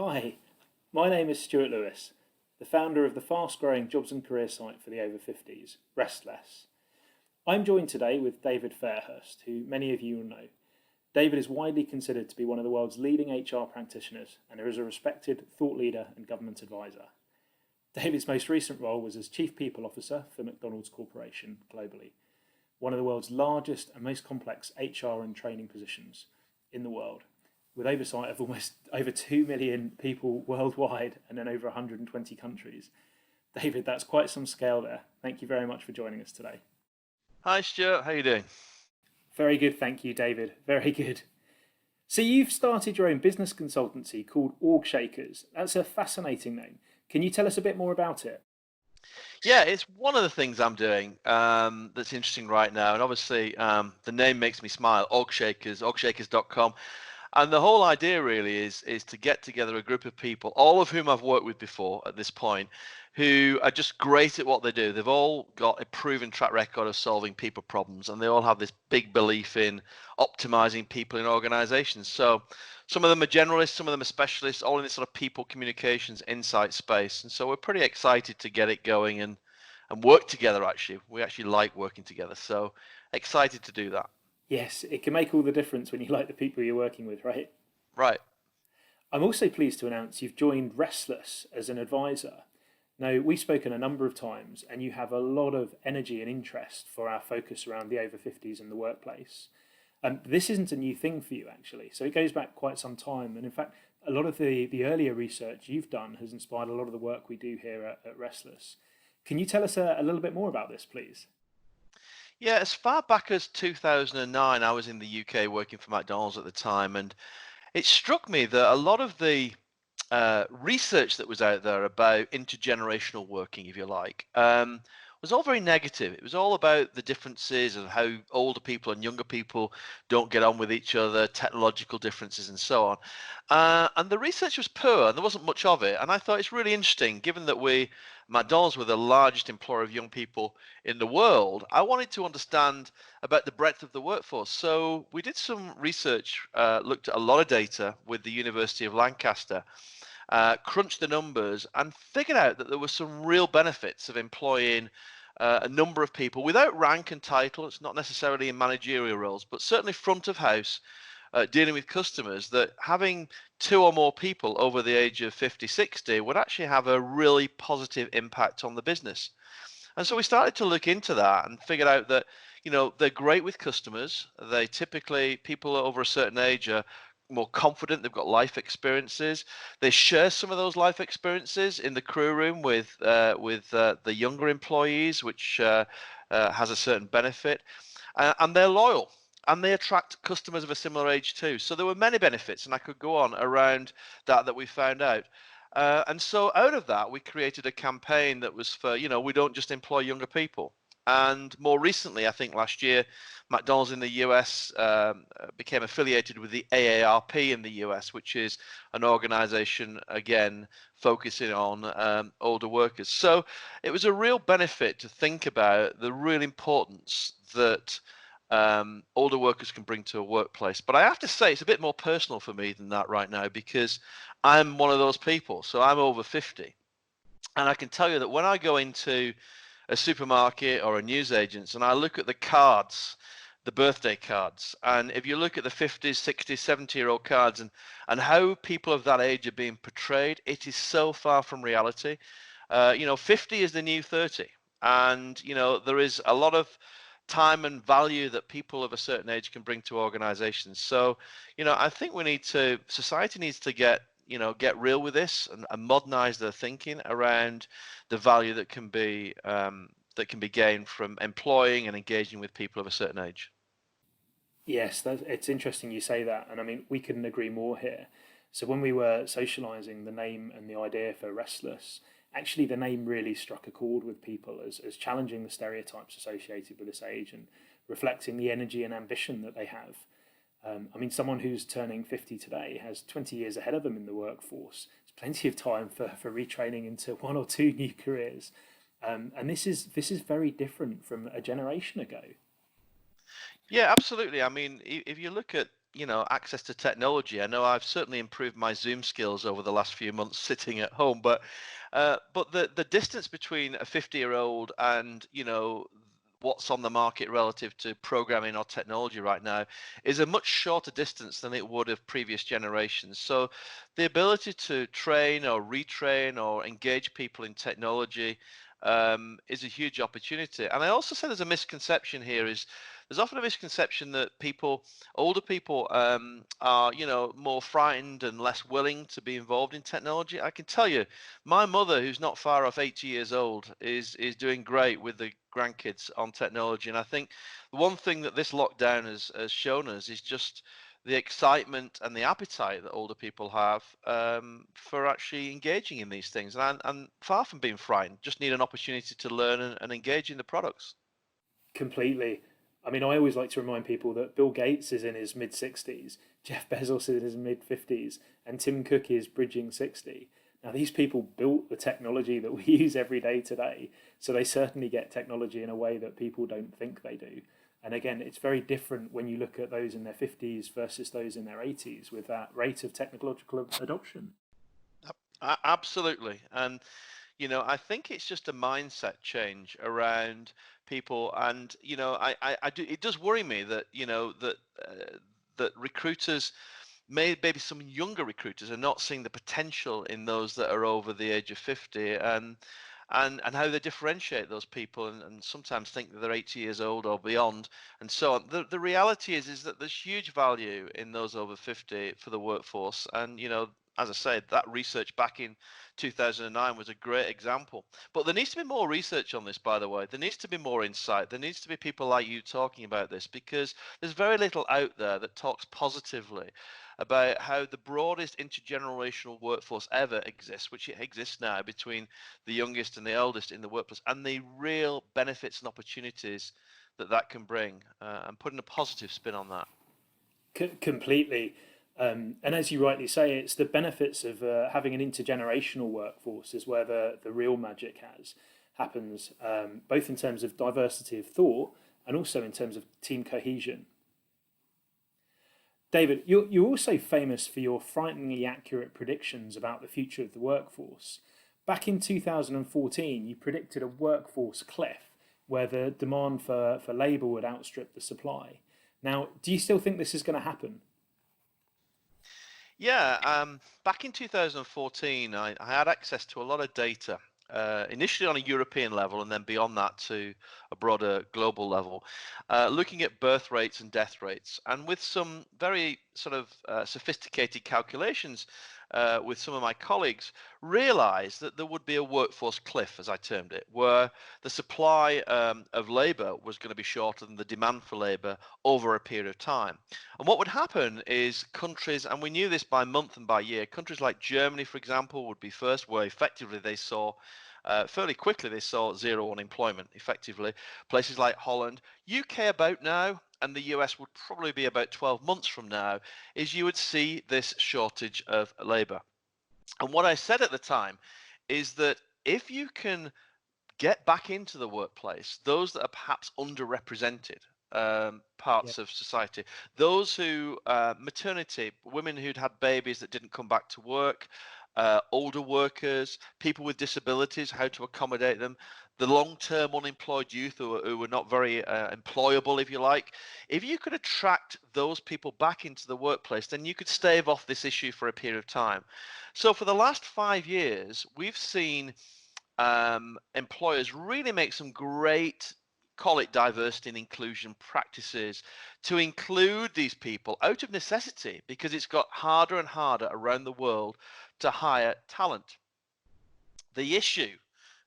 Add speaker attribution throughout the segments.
Speaker 1: Hi, my name is Stewart Lewis, the founder of the fast-growing jobs and career site for the over 50s, Restless. I'm joined today with David Fairhurst, who many of you will know. David is widely considered to be one of the world's leading HR practitioners and is a respected thought leader and government advisor. David's most recent role was as Chief People Officer for McDonald's Corporation globally, one of the world's largest and most complex HR and training positions in the world, with oversight of almost over 2 million people worldwide and in over 120 countries. David, that's quite some scale there. Thank you very much for joining us today.
Speaker 2: Hi Stuart, how you doing?
Speaker 1: Very good, thank you, David. Very good. So you've started your own business consultancy called OrgShakers. That's a fascinating name. Can you tell us a bit more about it?
Speaker 2: Yeah, it's one of the things I'm doing that's interesting right now, and obviously the name makes me smile. OrgShakers, OrgShakers.com. And the whole idea really is to get together a group of people, all of whom I've worked with before at this point, who are just great at what they do. They've all got a proven track record of solving people problems, and they all have this big belief in optimizing people in organizations. So some of them are generalists, some of them are specialists, all in this sort of people communications insight space. And so we're pretty excited to get it going and work together, actually. We actually like working together. So excited to do that.
Speaker 1: Yes, it can make all the difference when you like the people you're working with, right?
Speaker 2: Right.
Speaker 1: I'm also pleased to announce you've joined Restless as an advisor. Now, we've spoken a number of times, and you have a lot of energy and interest for our focus around the over 50s and the workplace. This isn't a new thing for you, actually. So it goes back quite some time. And in fact, a lot of the earlier research you've done has inspired a lot of the work we do here at Restless. Can you tell us a little bit more about this, please?
Speaker 2: Yeah, as far back as 2009, I was in the UK working for McDonald's at the time, and it struck me that a lot of the research that was out there about intergenerational working, if you like, was all very negative. It was all about the differences of how older people and younger people don't get on with each other, technological differences, and so on. And the research was poor, and there wasn't much of it. And I thought it's really interesting, given that McDonald's were the largest employer of young people in the world. I wanted to understand about the breadth of the workforce. So we did some research, looked at a lot of data with the University of Lancaster, crunched the numbers and figured out that there were some real benefits of employing a number of people without rank and title. It's not necessarily in managerial roles, but certainly front of house, dealing with customers, that having two or more people over the age of 50, 60 would actually have a really positive impact on the business. And so we started to look into that and figured out that, they're great with customers. They typically, people over a certain age are more confident, they've got life experiences. They share some of those life experiences in the crew room with the younger employees, which has a certain benefit. And they're loyal. And they attract customers of a similar age too. So there were many benefits, and I could go on around that we found out. And so out of that, we created a campaign that was for, we don't just employ younger people. And more recently, I think last year, McDonald's in the US became affiliated with the AARP in the US, which is an organization, again, focusing on older workers. So it was a real benefit to think about the real importance that older workers can bring to a workplace. But I have to say, it's a bit more personal for me than that right now, because I'm one of those people. So I'm over 50. And I can tell you that when I go into a supermarket or a newsagent's and I look at the cards, the birthday cards, and if you look at the 50s, 60s, 70-year-old cards and how people of that age are being portrayed, it is so far from reality. 50 is the new 30. And, there is a lot of time and value that people of a certain age can bring to organizations. So, I think society needs to get real with this and modernize their thinking around the value that can be gained from employing and engaging with people of a certain age.
Speaker 1: Yes, it's interesting you say that, and I mean we couldn't agree more here. So when we were socialising the name and the idea for Restless, actually the name really struck a chord with people as challenging the stereotypes associated with this age and reflecting the energy and ambition that they have. I mean, someone who's turning 50 today has 20 years ahead of them in the workforce. There's plenty of time for retraining into one or two new careers. And this is very different from a generation ago.
Speaker 2: Yeah, absolutely. I mean, if you look at access to technology. I know I've certainly improved my Zoom skills over the last few months sitting at home, but the distance between a 50-year-old and what's on the market relative to programming or technology right now is a much shorter distance than it would have previous generations. So the ability to train or retrain or engage people in technology is a huge opportunity. And I also say there's a misconception here is there's often a misconception that older people are, more frightened and less willing to be involved in technology. I can tell you, my mother, who's not far off 80 years old, is doing great with the grandkids on technology. And I think the one thing that this lockdown has shown us is just the excitement and the appetite that older people have for actually engaging in these things. And far from being frightened, just need an opportunity to learn and engage in the products.
Speaker 1: Completely. I mean, I always like to remind people that Bill Gates is in his mid 60s, Jeff Bezos is in his mid 50s, and Tim Cook is bridging 60. Now, these people built the technology that we use every day today, so they certainly get technology in a way that people don't think they do. And again, it's very different when you look at those in their 50s versus those in their 80s with that rate of technological adoption.
Speaker 2: Absolutely. And I think it's just a mindset change around people. And I do. It does worry me that that recruiters, maybe some younger recruiters, are not seeing the potential in those that are over the age of 50, and how they differentiate those people, and sometimes think that they're 80 years old or beyond, and so on. The reality is that there's huge value in those over 50 for the workforce, and as I said, that research back in 2009 was a great example. But there needs to be more research on this, by the way. There needs to be more insight. There needs to be people like you talking about this, because there's very little out there that talks positively about how the broadest intergenerational workforce ever exists, which it exists now between the youngest and the eldest in the workplace, and the real benefits and opportunities that can bring, and putting a positive spin on that.
Speaker 1: Completely. And as you rightly say, it's the benefits of having an intergenerational workforce is where the real magic happens, both in terms of diversity of thought and also in terms of team cohesion. David, you're also famous for your frighteningly accurate predictions about the future of the workforce. Back in 2014, you predicted a workforce cliff where the demand for labour would outstrip the supply. Now, do you still think this is going to happen?
Speaker 2: Yeah, back in 2014, I had access to a lot of data, initially on a European level and then beyond that to a broader global level, looking at birth rates and death rates, and with some very sort of sophisticated calculations with some of my colleagues, realized that there would be a workforce cliff, as I termed it, where the supply of labor was going to be shorter than the demand for labor over a period of time. And what would happen is countries, and we knew this by month and by year, countries like Germany, for example, would be first, where effectively they saw fairly quickly they saw zero unemployment effectively. Places like Holland, UK about now, and the US would probably be about 12 months from now, is you would see this shortage of labor. And what I said at the time is that if you can get back into the workplace, those that are perhaps underrepresented
Speaker 1: Yeah.
Speaker 2: parts of society, those who maternity, women who'd had babies that didn't come back to work, older workers, people with disabilities, how to accommodate them, the long-term unemployed youth who were not very employable, if you like. If you could attract those people back into the workplace, then you could stave off this issue for a period of time. So for the last 5 years, we've seen employers really make some great, call it diversity and inclusion practices, to include these people out of necessity, because it's got harder and harder around the world to hire talent. The issue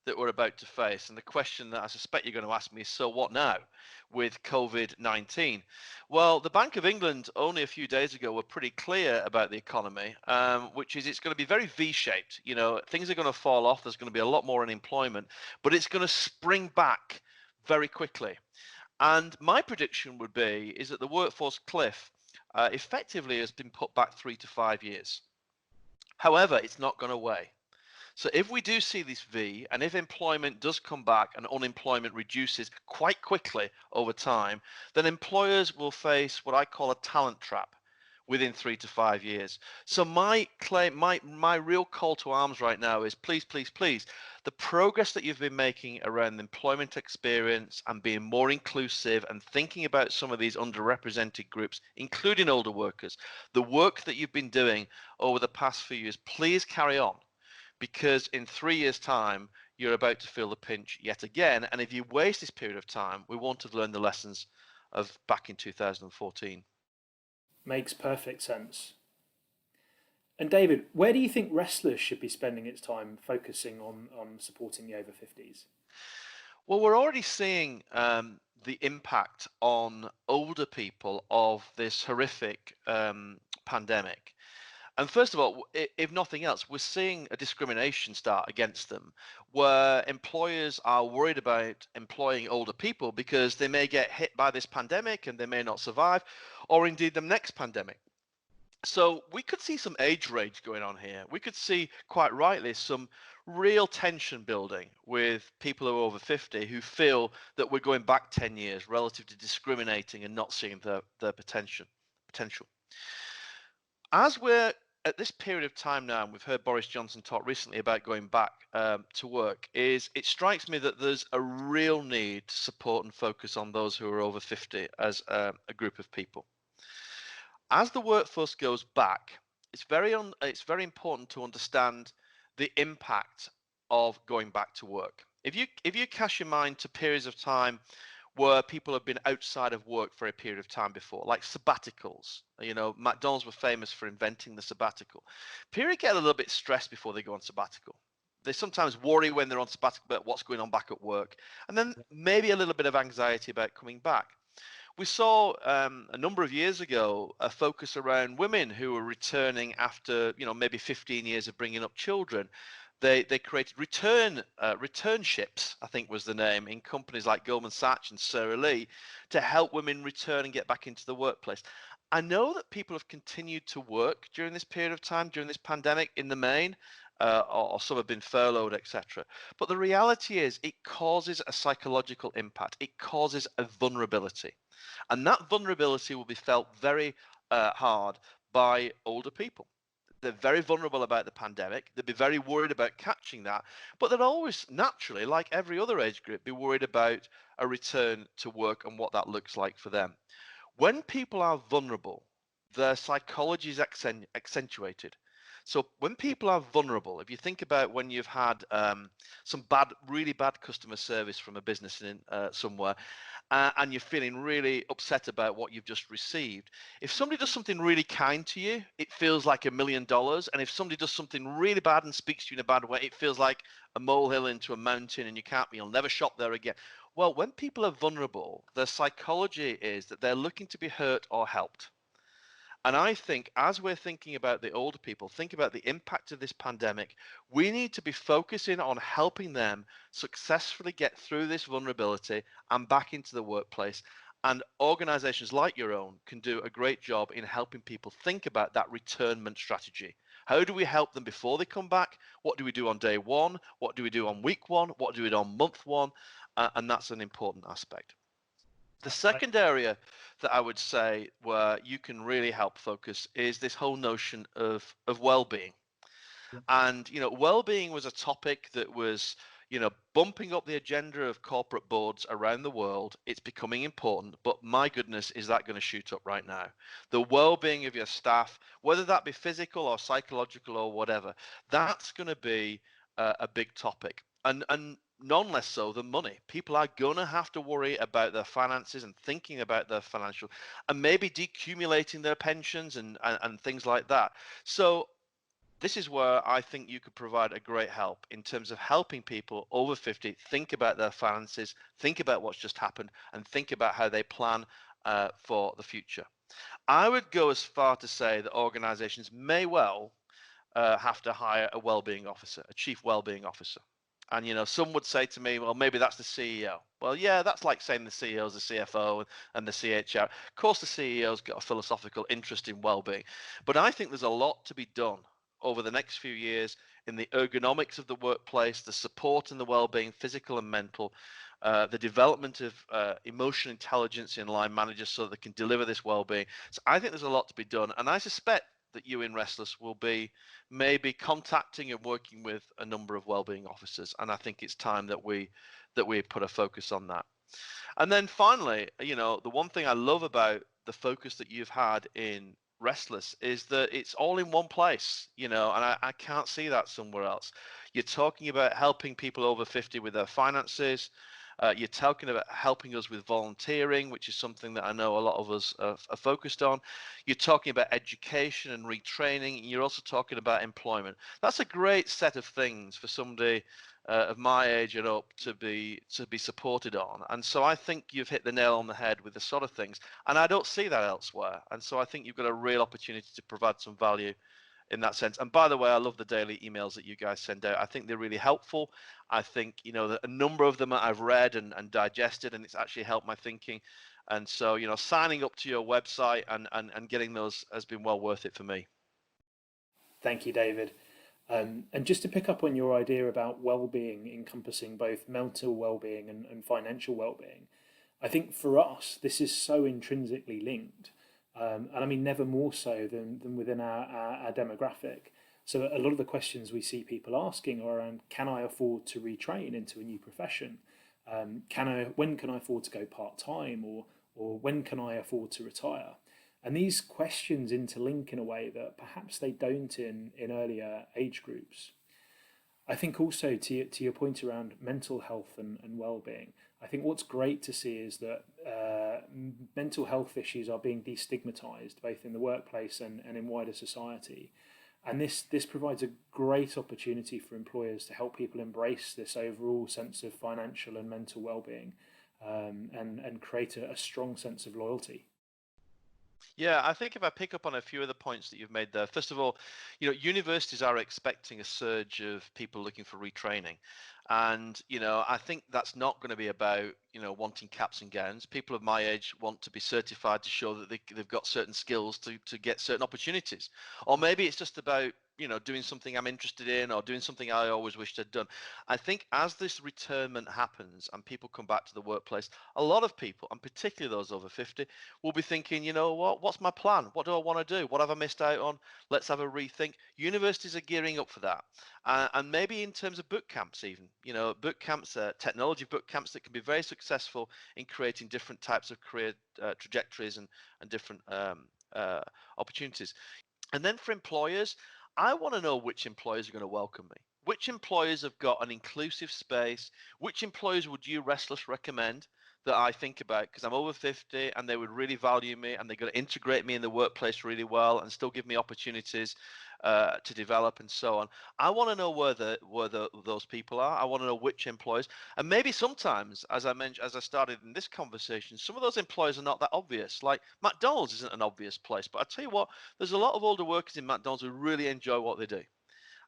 Speaker 2: that we're about to face, and the question that I suspect you're going to ask me, is so what now with COVID-19? Well, the Bank of England only a few days ago were pretty clear about the economy, which is it's going to be very V-shaped. Things are going to fall off. There's going to be a lot more unemployment, but it's going to spring back very quickly. And my prediction would be is that the workforce cliff effectively has been put back 3 to 5 years. However, it's not gone away. So if we do see this V, and if employment does come back and unemployment reduces quite quickly over time, then employers will face what I call a talent trap. within 3 to 5 years. So my claim, my real call to arms right now is please, please, please, the progress that you've been making around the employment experience and being more inclusive and thinking about some of these underrepresented groups, including older workers, the work that you've been doing over the past few years, please carry on, because in 3 years' time, you're about to feel the pinch yet again. And if you waste this period of time, we won't have learned the lessons of back in 2014.
Speaker 1: Makes perfect sense. And David, where do you think Restless should be spending its time focusing on supporting the over 50s?
Speaker 2: Well, we're already seeing the impact on older people of this horrific pandemic. And first of all, if nothing else, we're seeing a discrimination start against them, where employers are worried about employing older people because they may get hit by this pandemic and they may not survive, or indeed the next pandemic. So we could see some age rage going on here. We could see, quite rightly, some real tension building with people who are over 50 who feel that we're going back 10 years relative to discriminating and not seeing their potential. As we're at this period of time now, and we've heard Boris Johnson talk recently about going back to work, it strikes me that there's a real need to support and focus on those who are over 50 as a group of people. As the workforce goes back, it's very important to understand the impact of going back to work. If you cast your mind to periods of time where people have been outside of work for a period of time before, like sabbaticals. You know, McDonald's were famous for inventing the sabbatical. People get a little bit stressed before they go on sabbatical. They sometimes worry when they're on sabbatical about what's going on back at work, and then maybe a little bit of anxiety about coming back. We saw a number of years ago a focus around women who were returning after, maybe 15 years of bringing up children. They created returnships, I think was the name, in companies like Goldman Sachs and Sara Lee to help women return and get back into the workplace. I know that people have continued to work during this period of time, during this pandemic in the main, or some have been furloughed, etc. But the reality is it causes a psychological impact. It causes a vulnerability. And that vulnerability will be felt very hard by older people. They're very vulnerable about the pandemic. They'd be very worried about catching that, but they'd always naturally, like every other age group, be worried about a return to work and what that looks like for them. When people are vulnerable, their psychology is accentuated. So when people are vulnerable, if you think about when you've had some really bad customer service from a business in somewhere, and you're feeling really upset about what you've just received. If somebody does something really kind to you, it feels like $1 million. And if somebody does something really bad and speaks to you in a bad way, it feels like a molehill into a mountain and you'll never shop there again. Well, when people are vulnerable, their psychology is that they're looking to be hurt or helped. And I think as we're thinking about the older people, think about the impact of this pandemic, we need to be focusing on helping them successfully get through this vulnerability and back into the workplace. And organizations like your own can do a great job in helping people think about that returnment strategy. How do we help them before they come back? What do we do on day one? What do we do on week one? What do we do on month one? And that's an important aspect. The second area that I would say where you can really help focus is this whole notion of well-being. And, well-being was a topic that was, bumping up the agenda of corporate boards around the world. It's becoming important, but my goodness, is that going to shoot up right now? The well-being of your staff, whether that be physical or psychological or whatever, that's going to be a big topic. And none less so than money. People are going to have to worry about their finances and thinking about their financial and maybe decumulating their pensions and things like that. So this is where I think you could provide a great help in terms of helping people over 50 think about their finances, think about what's just happened, and think about how they plan for the future. I would go as far to say that organizations may well have to hire a well-being officer, a chief well-being officer. And, some would say to me, well, maybe that's the CEO. Well, yeah, that's like saying the CEO is the CFO and the CHR. Of course, the CEO's got a philosophical interest in well-being, but I think there's a lot to be done over the next few years in the ergonomics of the workplace, the support and the well-being, physical and mental, the development of emotional intelligence in line managers so they can deliver this well-being. So I think there's a lot to be done, and I suspect that you in Restless will be maybe contacting and working with a number of well-being officers, and I think it's time that we put a focus on that. And then finally, the one thing I love about the focus that you've had in Restless is that it's all in one place, and I can't see that somewhere else. You're talking about helping people over 50 with their finances. You're talking about helping us with volunteering, which is something that I know a lot of us are focused on. You're talking about education and retraining, and you're also talking about employment. That's a great set of things for somebody of my age and up to be supported on. And so I think you've hit the nail on the head with the sort of things, and I don't see that elsewhere. And so I think you've got a real opportunity to provide some value in that sense. And by the way, I love the daily emails that you guys send out. I think they're really helpful. I think, that a number of them I've read and digested, and it's actually helped my thinking. And so, signing up to your website and getting those has been well worth it for me.
Speaker 1: Thank you, David. And just to pick up on your idea about well-being encompassing both mental well-being and financial well-being, I think for us, this is so intrinsically linked. And I mean, never more so than within our demographic. So a lot of the questions we see people asking are around, can I afford to retrain into a new profession? When can I afford to go part-time, or when can I afford to retire? And these questions interlink in a way that perhaps they don't in earlier age groups. I think also to your point around mental health and well-being, I think what's great to see is that mental health issues are being destigmatized both in the workplace and in wider society. And this provides a great opportunity for employers to help people embrace this overall sense of financial and mental well-being, and create a strong sense of loyalty.
Speaker 2: Yeah, I think if I pick up on a few of the points that you've made there, first of all, universities are expecting a surge of people looking for retraining. And, I think that's not going to be about, wanting caps and gowns. People of my age want to be certified to show that they've got certain skills to get certain opportunities. Or maybe it's just about, doing something I'm interested in or doing something I always wished I'd done. I think as this returnment happens and people come back to the workplace, a lot of people, and particularly those over 50, will be thinking, what's my plan? What do I want to do? What have I missed out on? Let's have a rethink. Universities are gearing up for that. And maybe in terms of boot camps even, boot camps, technology boot camps that can be very successful in creating different types of career trajectories and different opportunities. And then for employers, I want to know which employers are going to welcome me. Which employers have got an inclusive space? Which employers would you, Restless, recommend that I think about? Because I'm over 50 and they would really value me and they're going to integrate me in the workplace really well and still give me opportunities to develop and so on. I want to know where those people are. I want to know which employers. And maybe sometimes, as I started in this conversation, some of those employers are not that obvious. Like McDonald's isn't an obvious place, but I tell you what, there's a lot of older workers in McDonald's who really enjoy what they do,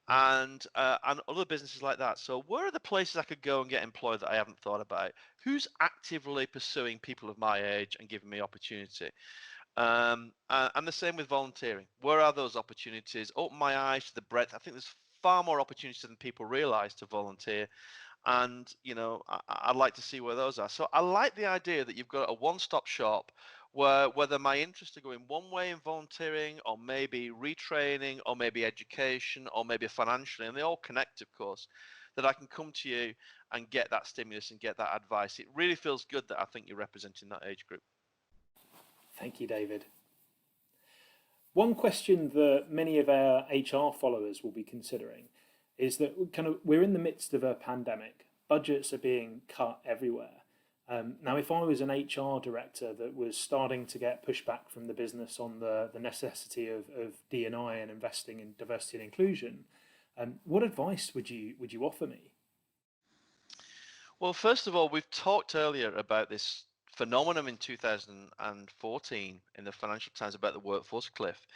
Speaker 2: and other businesses like that. So where are the places I could go and get employed that I haven't thought about? Who's actively pursuing people of my age and giving me opportunity? And the same with volunteering. Where are those opportunities? Open my eyes to the breadth. I think there's far more opportunities than people realize to volunteer. And, I'd like to see where those are. So I like the idea that you've got a one-stop shop where whether my interests are going one way in volunteering or maybe retraining or maybe education or maybe financially, and they all connect, of course, that I can come to you and get that stimulus and get that advice. It really feels good that I think you're representing that age group.
Speaker 1: Thank you, David. One question that many of our HR followers will be considering is that we're in the midst of a pandemic. Budgets are being cut everywhere. Now, if I was an HR director that was starting to get pushback from the business on the necessity of D&I and investing in diversity and inclusion, what advice would you offer me?
Speaker 2: Well, first of all, we've talked earlier about this phenomenon in 2014 in the Financial Times about the workforce cliff.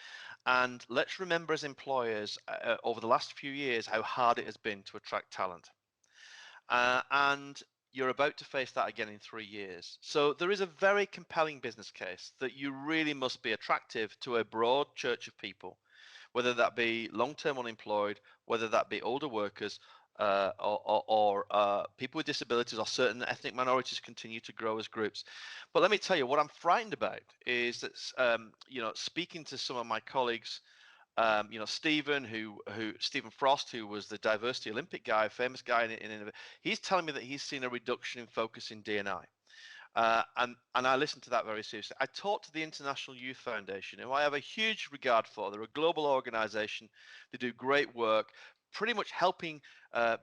Speaker 2: And let's remember as employers over the last few years how hard it has been to attract talent. And you're about to face that again in 3 years. So there is a very compelling business case that you really must be attractive to a broad church of people, whether that be long-term unemployed, whether that be older workers, or people with disabilities, or certain ethnic minorities continue to grow as groups. But let me tell you, what I'm frightened about is that, speaking to some of my colleagues, Stephen Frost, who was the diversity Olympic guy, famous guy he's telling me that he's seen a reduction in focus in D&I. And I listened to that very seriously. I talked to the International Youth Foundation, who I have a huge regard for. They're a global organization. They do great work, pretty much helping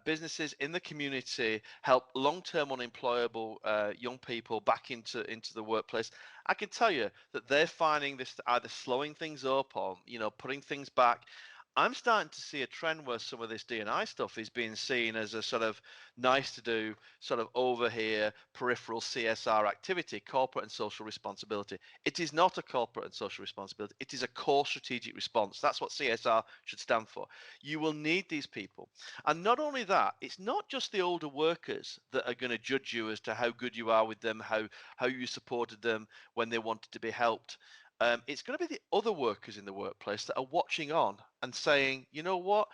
Speaker 2: businesses in the community help long-term unemployable young people back into the workplace. I can tell you that they're finding this either slowing things up or putting things back. I'm starting to see a trend where some of this D&I stuff is being seen as a sort of nice to do, sort of over here, peripheral CSR activity, corporate and social responsibility. It is not a corporate and social responsibility. It is a core strategic response. That's what CSR should stand for. You will need these people. And not only that, it's not just the older workers that are going to judge you as to how good you are with them, how you supported them when they wanted to be helped. It's going to be the other workers in the workplace that are watching on and saying, you know what?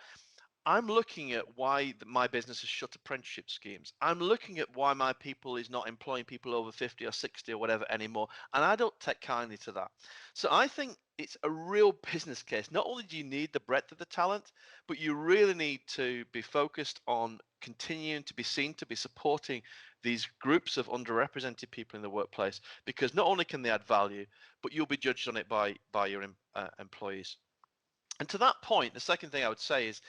Speaker 2: I'm looking at why my business has shut apprenticeship schemes. I'm looking at why my people is not employing people over 50 or 60 or whatever anymore. And I don't take kindly to that. So I think it's a real business case. Not only do you need the breadth of the talent, but you really need to be focused on continuing to be seen, to be supporting these groups of underrepresented people in the workplace, because not only can they add value, but you'll be judged on it by your employees. And to that point, the second thing I would say is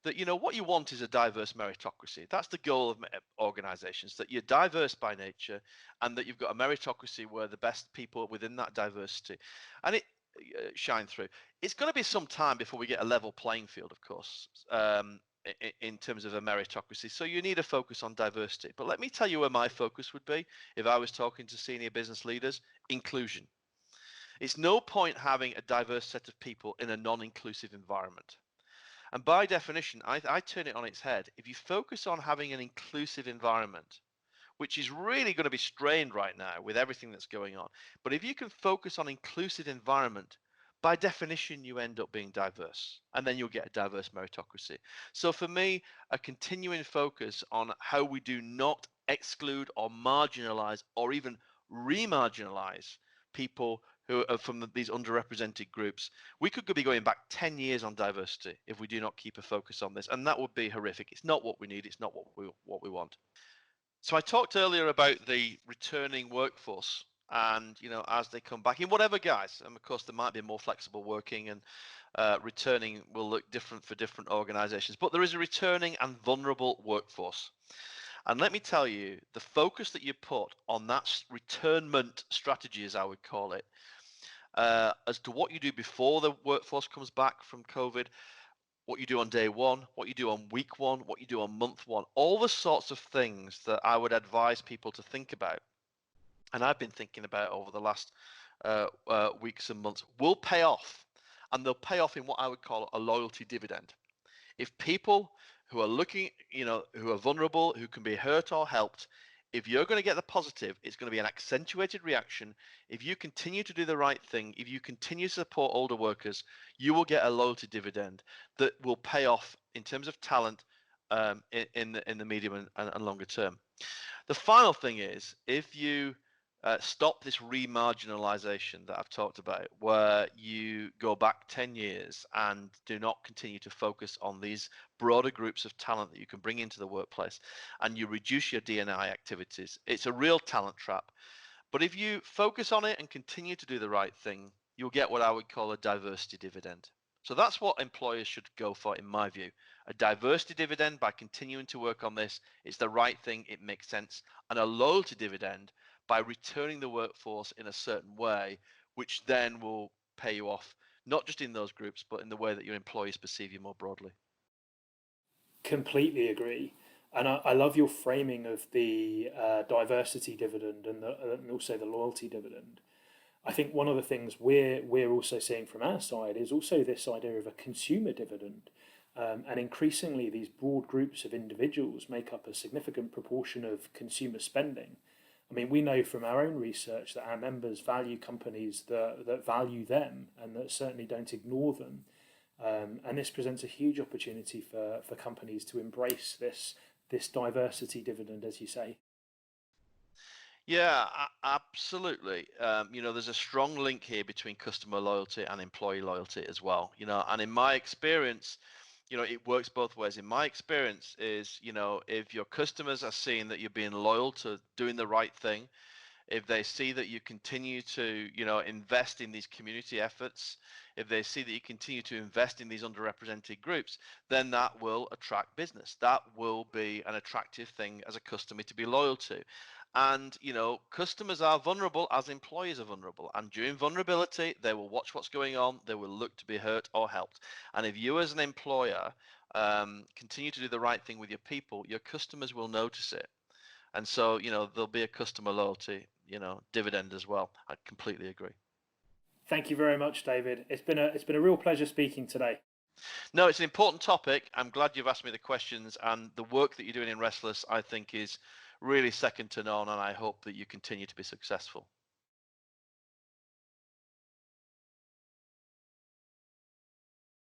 Speaker 2: that what you want is a diverse meritocracy. That's the goal of organizations, that you're diverse by nature and that you've got a meritocracy where the best people within that diversity and it shine through. It's going to be some time before we get a level playing field, of course, in terms of a meritocracy. So you need a focus on diversity. But let me tell you where my focus would be if I was talking to senior business leaders: inclusion. It's no point having a diverse set of people in a non-inclusive environment. And by definition, I turn it on its head. If you focus on having an inclusive environment, which is really going to be strained right now with everything that's going on, but if you can focus on inclusive environment, by definition, you end up being diverse, and then you'll get a diverse meritocracy. So for me, a continuing focus on how we do not exclude or marginalize or even remarginalize people who are from these underrepresented groups. We could be going back 10 years on diversity if we do not keep a focus on this, and that would be horrific. It's not what we need. It's not what we want. So I talked earlier about the returning workforce, and as they come back in whatever guise, and of course there might be more flexible working, and returning will look different for different organizations, but there is a returning and vulnerable workforce. And let me tell you, the focus that you put on that returnment strategy, as I would call it, as to what you do before the workforce comes back from COVID, what you do on day one, what you do on week one, what you do on month one, all the sorts of things that I would advise people to think about, and I've been thinking about over the last weeks and months, will pay off. And they'll pay off in what I would call a loyalty dividend. If people who are looking, who are vulnerable, who can be hurt or helped, if you're going to get the positive, it's going to be an accentuated reaction. If you continue to do the right thing, if you continue to support older workers, you will get a loyalty dividend that will pay off in terms of talent in the medium and longer term. The final thing is, if you stop this remarginalization that I've talked about, where you go back 10 years and do not continue to focus on these broader groups of talent that you can bring into the workplace, and you reduce your D&I activities, it's a real talent trap. But if you focus on it and continue to do the right thing, you'll get what I would call a diversity dividend. So that's what employers should go for, in my view. A diversity dividend by continuing to work on this. It's the right thing. It makes sense. And a loyalty dividend by returning the workforce in a certain way, which then will pay you off, not just in those groups, but in the way that your employees perceive you more broadly.
Speaker 1: Completely agree. And I love your framing of the diversity dividend and also the loyalty dividend. I think one of the things we're also seeing from our side is also this idea of a consumer dividend. And increasingly, these broad groups of individuals make up a significant proportion of consumer spending. I mean, we know from our own research that our members value companies that value them and that certainly don't ignore them. And this presents a huge opportunity for companies to embrace this diversity dividend, as you say.
Speaker 2: Yeah, absolutely. There's a strong link here between customer loyalty and employee loyalty as well. And in my experience, it works both ways. In my experience is, if your customers are seeing that you're being loyal to doing the right thing, if they see that you continue to, invest in these community efforts, if they see that you continue to invest in these underrepresented groups, then that will attract business. That will be an attractive thing as a customer to be loyal to. And, customers are vulnerable as employees are vulnerable. And during vulnerability, they will watch what's going on. They will look to be hurt or helped. And if you as an employer continue to do the right thing with your people, your customers will notice it. And so, there'll be a customer loyalty, dividend as well. I completely agree.
Speaker 1: Thank you very much, David. It's been a real pleasure speaking today.
Speaker 2: No, it's an important topic. I'm glad you've asked me the questions, and the work that you're doing in Restless, I think, is really second to none, and I hope that you continue to be successful.